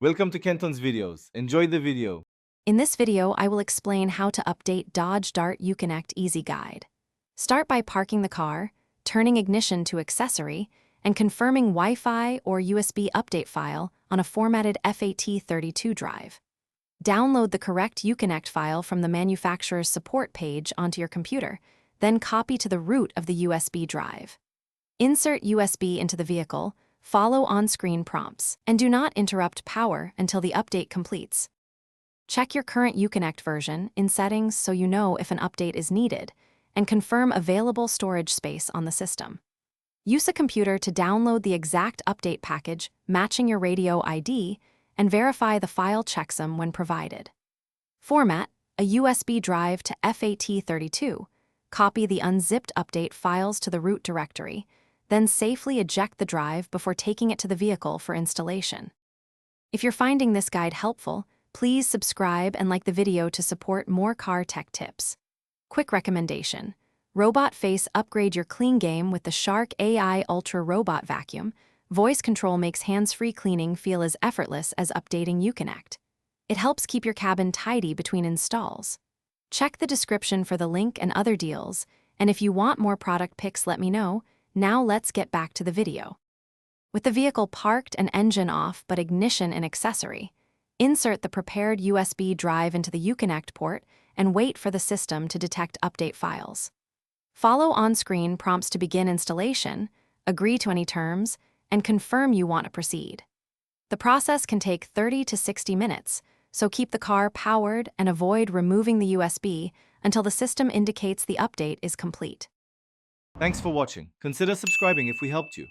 Welcome to Kenton's videos. Enjoy the video. In this video, I will explain how to update Dodge Dart Uconnect Easy Guide. Start by parking the car, turning ignition to accessory, and confirming Wi-Fi or USB update file on a formatted FAT32 drive. Download the correct Uconnect file from the manufacturer's support page onto your computer, then copy to the root of the USB drive. Insert USB into the vehicle, follow on-screen prompts, and do not interrupt power until the update completes. Check your current Uconnect version in settings so you know if an update is needed, and confirm available storage space on the system. Use a computer to download the exact update package matching your radio ID and verify the file checksum when provided. Format a USB drive to FAT32, copy the unzipped update files to the root directory, then safely eject the drive before taking it to the vehicle for installation. If you're finding this guide helpful, please subscribe and like the video to support more car tech tips. Quick recommendation: Robot Face upgrade your clean game with the Shark AI Ultra Robot Vacuum. Voice control makes hands-free cleaning feel as effortless as updating Uconnect. It helps keep your cabin tidy between installs. Check the description for the link and other deals, and if you want more product pics, let me know. Now let's get back to the video. With the vehicle parked and engine off but ignition an accessory, insert the prepared USB drive into the Uconnect port and wait for the system to detect update files. Follow on-screen prompts to begin installation, agree to any terms, and confirm you want to proceed. The process can take 30 to 60 minutes, so keep the car powered and avoid removing the USB until the system indicates the update is complete. Thanks for watching. Consider subscribing if we helped you.